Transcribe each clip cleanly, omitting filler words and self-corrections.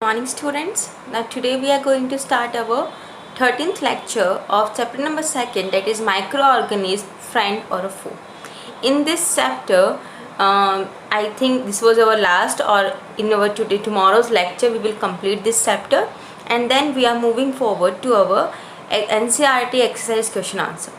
Morning students. Now today we are going to start our 13th lecture of chapter number 2, that is microorganism, friend or a foe. In this chapter, I think this was our last, or in our tomorrow's lecture we will complete this chapter, and then we are moving forward to our NCERT exercise question answer.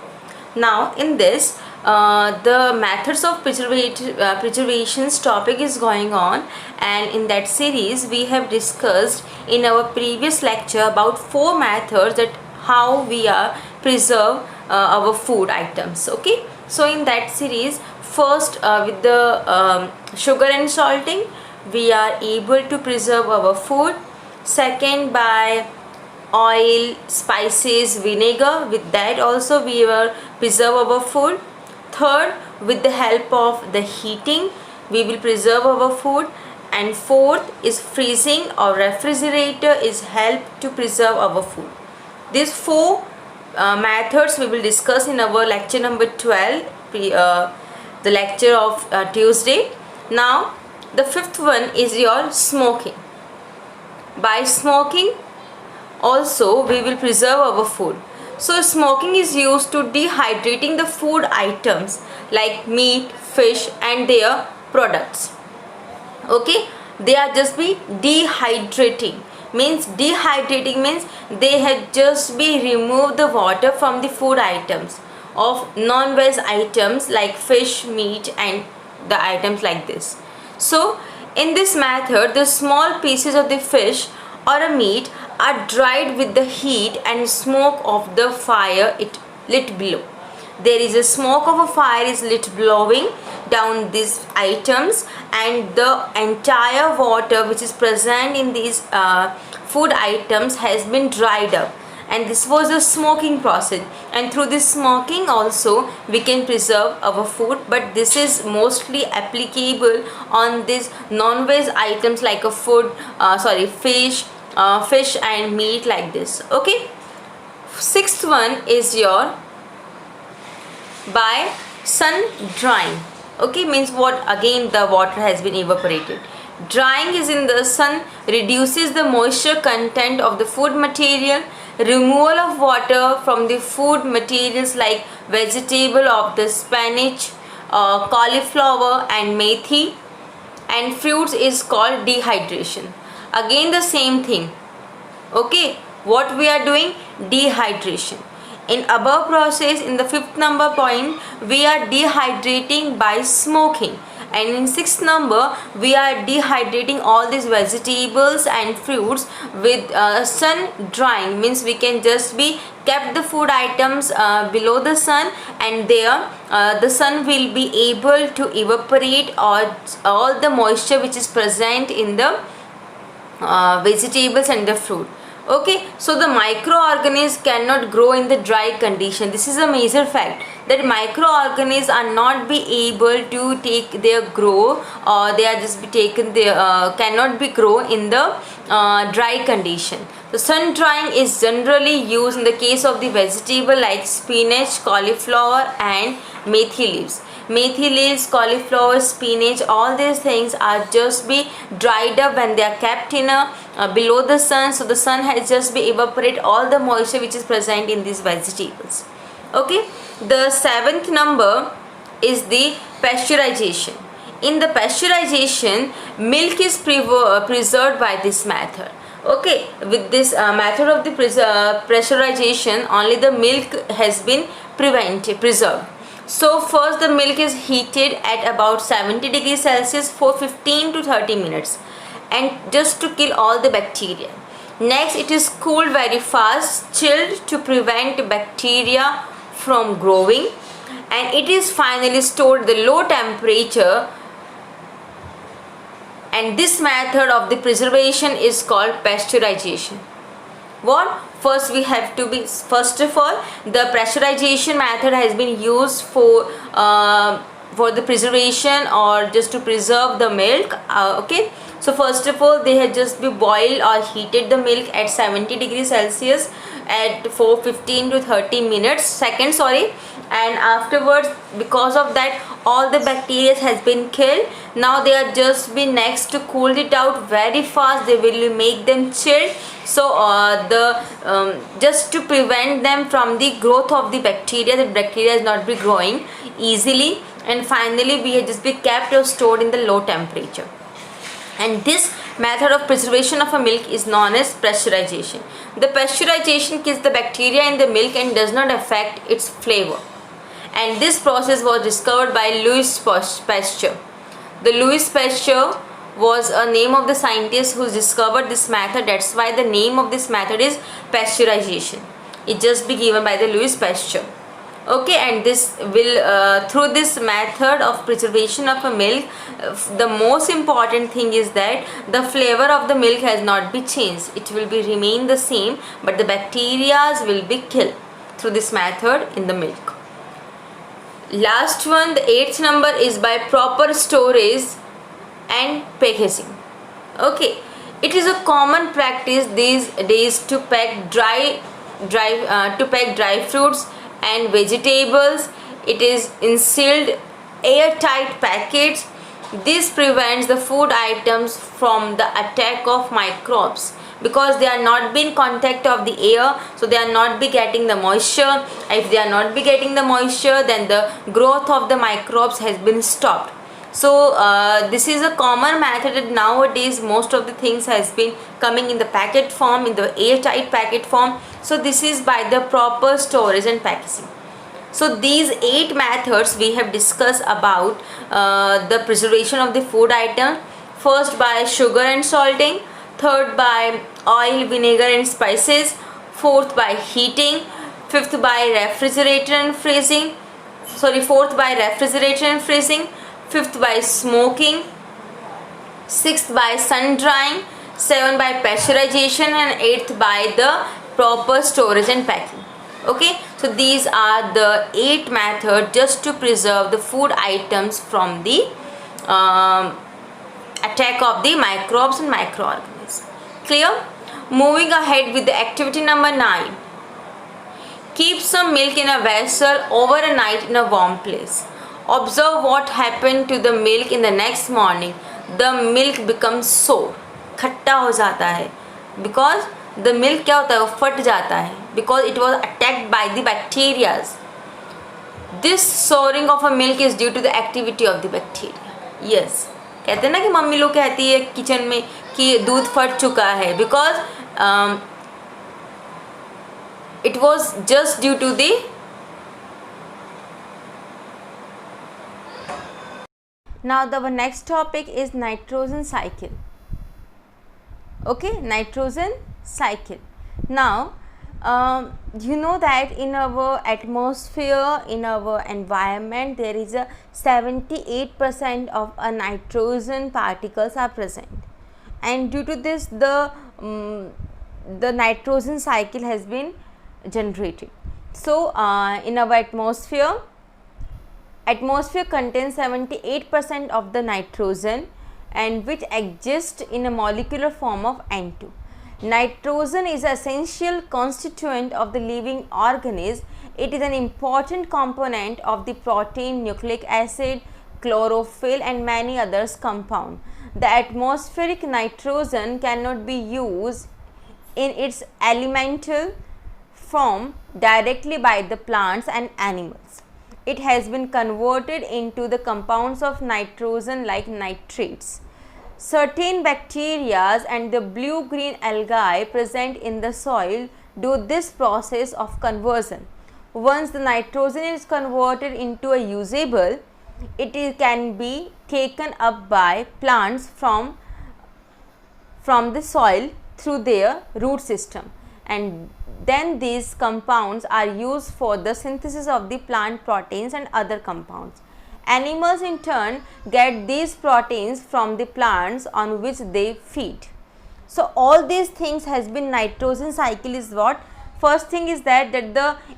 Now in this the methods of preservations topic is going on, and in that series we have discussed in our previous lecture about 4 methods that how we are preserve our food items. Okay, so in that series, first with the sugar and salting we are able to preserve our food. Second, by oil, spices, vinegar, with that also we will preserve our food. Third, with the help of the heating we will preserve our food. And fourth is freezing or refrigerator is help to preserve our food. These 4 methods we will discuss in our lecture number 12, the lecture of Tuesday. Now the 5th one is your smoking. By smoking also we will preserve our food. So smoking is used to dehydrating the food items like meat, fish and their products. Okay, they are just be dehydrating. Means they had just be remove the water from the food items of non-veg items like fish, meat and the items like this. So in this method, the small pieces of the fish or a meat are dried with the heat and smoke of the fire it lit below. There is a smoke of a fire is lit blowing down these items, and the entire water which is present in these food items has been dried up, and this was a smoking process, and through this smoking also we can preserve our food. But this is mostly applicable on these non-veg items like a fish and meat like this. Okay, 6th one is your by sun drying. Okay, means what? Again the water has been evaporated. Drying is in the sun reduces the moisture content of the food material. Removal of water from the food materials like vegetable of the spinach, cauliflower and methi and fruits is called dehydration. Again the same thing. Okay, what we are doing? Dehydration. In above process, in the 5th number point, we are dehydrating by smoking, and in 6th number we are dehydrating all these vegetables and fruits with sun drying. Means we can just be kept the food items below the sun, and there the sun will be able to evaporate all the moisture which is present in the vegetables and the fruit. Okay, so the microorganisms cannot grow in the dry condition. This is a major fact, that microorganisms are not be able to take their grow, or they are just be taken, they cannot be grow in the dry condition. So sun drying is generally used in the case of the vegetable like spinach, cauliflower and methi leaves. Methi leaves, cauliflower, spinach, all these things are just be dried up when they are kept in a below the sun. So the sun has just be evaporate all the moisture which is present in these vegetables. Okay, the 7th number is the pasteurization. In the pasteurization, milk is preserved by this method. Okay, with this method of the pasteurization, only the milk has been preserved. So first the milk is heated at about 70 degrees Celsius for 15 to 30 minutes, and just to kill all the bacteria. Next it is cooled very fast, chilled to prevent bacteria from growing, and it is finally stored at the low temperature, and this method of the preservation is called pasteurization. What? First we have to be, first of all, the pasteurization method has been used for the preservation or just to preserve the milk. Okay, So first of all, they had just be boiled or heated the milk at 70 degrees Celsius for 15 to 30 minutes seconds, sorry, and afterwards, because of that, all the bacteria has been killed. Now they are just be next to cool it out very fast. They will make them chilled, so just to prevent them from the growth of the bacteria, the bacteria is not be growing easily. And finally, we have just be kept or stored in the low temperature. And this method of preservation of a milk is known as pasteurization. The pasteurization kills the bacteria in the milk and does not affect its flavor. And this process was discovered by Louis Pasteur. The Louis Pasteur was a name of the scientist who discovered this method. That's why the name of this method is pasteurization. It just be given by the Louis Pasteur. Okay, and this will through this method of preservation of a milk, the most important thing is that the flavor of the milk has not been changed. It will be remain the same, but the bacteria will be killed through this method in the milk. Last one, the 8th number, is by proper storage and packaging. Okay, it is a common practice these days to pack dry fruits and vegetables. It is in sealed airtight packets. This prevents the food items from the attack of microbes because they are not being contact of the air, so they are not be getting the moisture. If they are not be getting the moisture, then the growth of the microbes has been stopped. So this is a common method, and nowadays most of the things has been coming in the packet form, in the airtight packet form. So this is by the proper storage and packaging. So these 8 methods we have discussed about the preservation of the food item. First by sugar and salting, third by oil, vinegar and spices, fourth by heating, fifth by refrigerator and freezing, fourth by refrigerator and freezing, fifth by smoking, sixth by sun drying, seventh by pasteurization, and eighth by the proper storage and packing. Okay, so these are the 8 methods just to preserve the food items from the attack of the microbes and microorganisms. Clear? Moving ahead with the activity number 9. Keep some milk in a vessel over a night in a warm place. Observe what happened to the milk in the next morning. The milk becomes sour. खट्टा हो जाता है because the milk क्या होता है, वो फट जाता है because it was attacked by the bacteria. This souring of a milk is due to the activity of the bacteria. Yes, कहते हैं ना कि मम्मी लोग कहती है किचन में कि दूध फट चुका है because it was just due to the Now the next topic is nitrogen cycle. Okay, nitrogen cycle. Now you know that in our atmosphere, in our environment, there is a 78% of a nitrogen particles are present, and due to this the nitrogen cycle has been generated. So in our atmosphere contains 78% of the nitrogen, and which exists in a molecular form of N2. Nitrogen is an essential constituent of the living organism. It is an important component of the protein, nucleic acid, chlorophyll and many others compounds. The atmospheric nitrogen cannot be used in its elemental form directly by the plants and animals. It has been converted into the compounds of nitrogen like nitrates. Certain bacteria and the blue-green algae present in the soil do this process of conversion. Once the nitrogen is converted into a usable, it can be taken up by plants from the soil through their root system, and then these compounds are used for the synthesis of the plant proteins and other compounds. Animals in turn get these proteins from the plants on which they feed. So all these things has been nitrogen cycle is what? First thing is that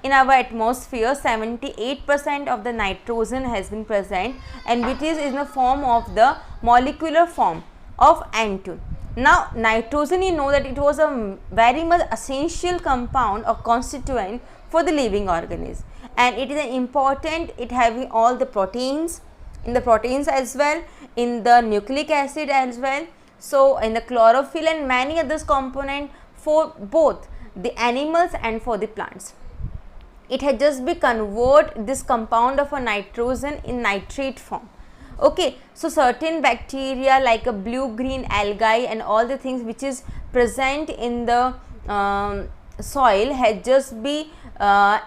in our atmosphere 78% of the nitrogen has been present, and which is in the form of the molecular form. of N2. Now nitrogen, you know that it was a very much essential compound or constituent for the living organism, and it is an important, it having all the proteins, in the proteins as well, in the nucleic acid as well, so in the chlorophyll and many others component for both the animals and for the plants. It had just be convert this compound of a nitrogen in nitrate form. Okay, so certain bacteria like a blue green algae and all the things which is present in the soil had just be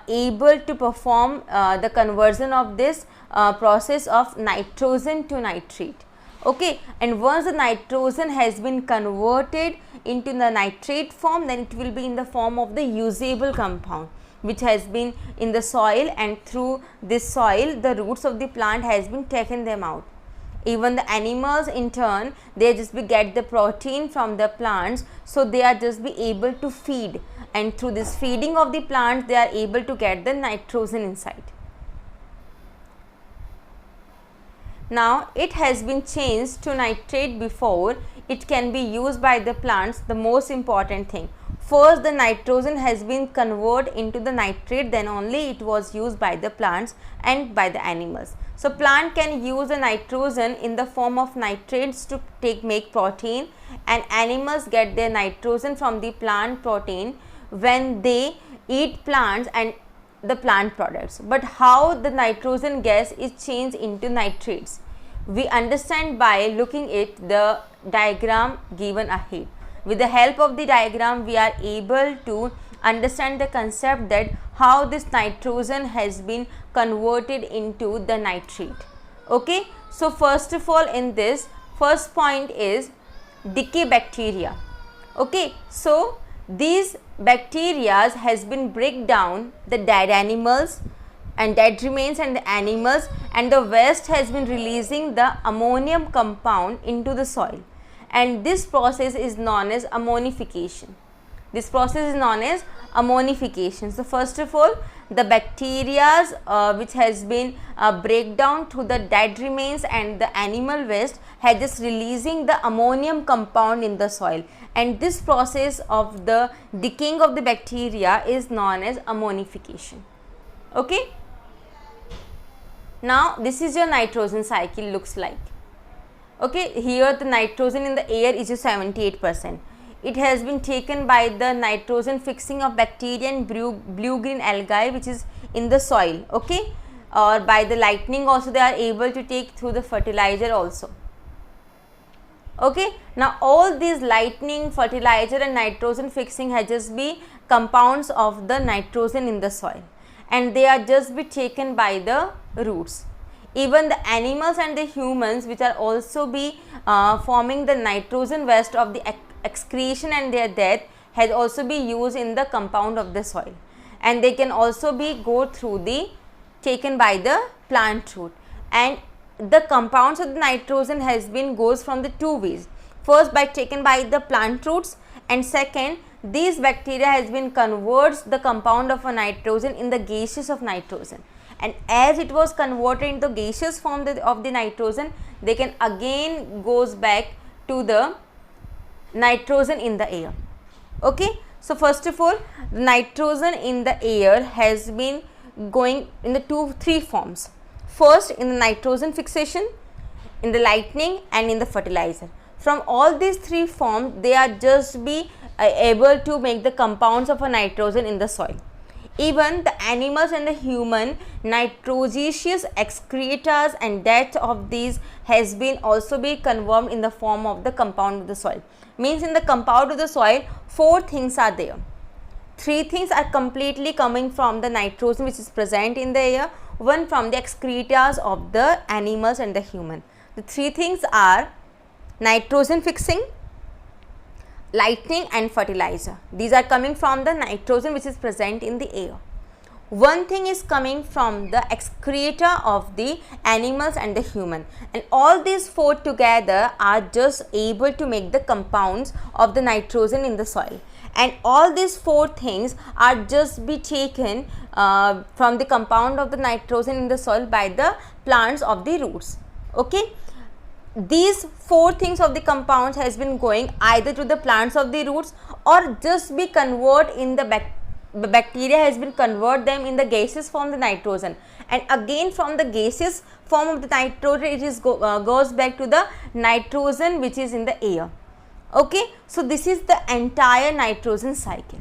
able to perform the conversion of this process of nitrogen to nitrate. Okay, and once the nitrogen has been converted into the nitrate form, then it will be in the form of the usable compound which has been in the soil, and through this soil the roots of the plant has been taken them out. Even the animals in turn, they just be get the protein from the plants, so they are just be able to feed, and through this feeding of the plants they are able to get the nitrogen inside. Now it has been changed to nitrate before it can be used by the plants. The most important thing, first the nitrogen has been converted into the nitrate, then only it was used by the plants and by the animals. So plant can use the nitrogen in the form of nitrates to make protein, and animals get their nitrogen from the plant protein when they eat plants and the plant products. But how the nitrogen gas is changed into nitrates, we understand by looking at the diagram given ahead. With the help of the diagram, we are able to understand the concept that how this nitrogen has been converted into the nitrate. Okay, so first of all, in this first point is decay bacteria. Okay, so these bacteria has been break down the dead animals and dead remains and the animals, and the waste has been releasing the ammonium compound into the soil, and this process is known as ammonification. This process is known as ammonification. So first of all, the bacteria which has been break down through the dead remains and the animal waste has just releasing the ammonium compound in the soil, and this process of the decaying of the bacteria is known as ammonification. Okay, now this is your nitrogen cycle looks like. Okay, here the nitrogen in the air is 78%. It has been taken by the nitrogen fixing of bacteria and blue-green algae which is in the soil. Okay, or by the lightning also they are able to take through the fertilizer also. Okay, now all these lightning, fertilizer and nitrogen fixing has just be compounds of the nitrogen in the soil, and they are just be taken by the roots. Even the animals and the humans which are also be forming the nitrogen waste of the excretion and their death has also be used in the compound of the soil, and they can also be go through the taken by the plant root. And the compounds of the nitrogen has been goes from the two ways, first by taken by the plant roots, and second these bacteria has been converts the compound of a nitrogen in the gaseous of nitrogen, and as it was converted into the gaseous form of the nitrogen, they can again goes back to the nitrogen in the air. Okay, so first of all, nitrogen in the air has been going in the three forms. First in the nitrogen fixation, in the lightning and in the fertilizer. From all these three forms, they are just be able to make the compounds of a nitrogen in the soil. Even the animals and the human nitrogenous excretors and that of these has been also be converted in the form of the compound of the soil. Means in the compound of the soil, four things are there. Three things are completely coming from the nitrogen which is present in the air, one from the excretors of the animals and the human. The three things are nitrogen fixing, lightning and fertilizer. These are coming from the nitrogen which is present in the air. One thing is coming from the excreta of the animals and the human, and all these four together are just able to make the compounds of the nitrogen in the soil, and all these four things are just be taken from the compound of the nitrogen in the soil by the plants of the roots. Okay, these four things of the compounds has been going either to the plants of the roots or just be convert in the bacteria has been convert them in the gaseous form, the nitrogen, and again from the gaseous form of the nitrogen it is goes back to the nitrogen which is in the air. Okay, so this is the entire nitrogen cycle.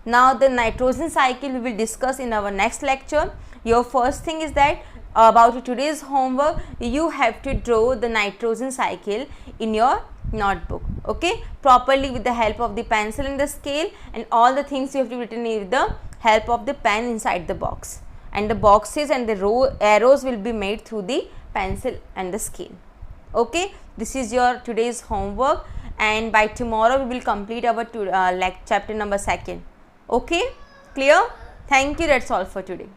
Now the nitrogen cycle we will discuss in our next lecture. Your first thing is that about today's homework, you have to draw the nitrogen cycle in your notebook, okay, properly with the help of the pencil and the scale, and all the things you have to written with the help of the pen inside the box, and the boxes and the arrows will be made through the pencil and the scale. Okay, this is your today's homework, and by tomorrow we will complete our chapter number 2. Okay, clear? Thank you, that's all for today.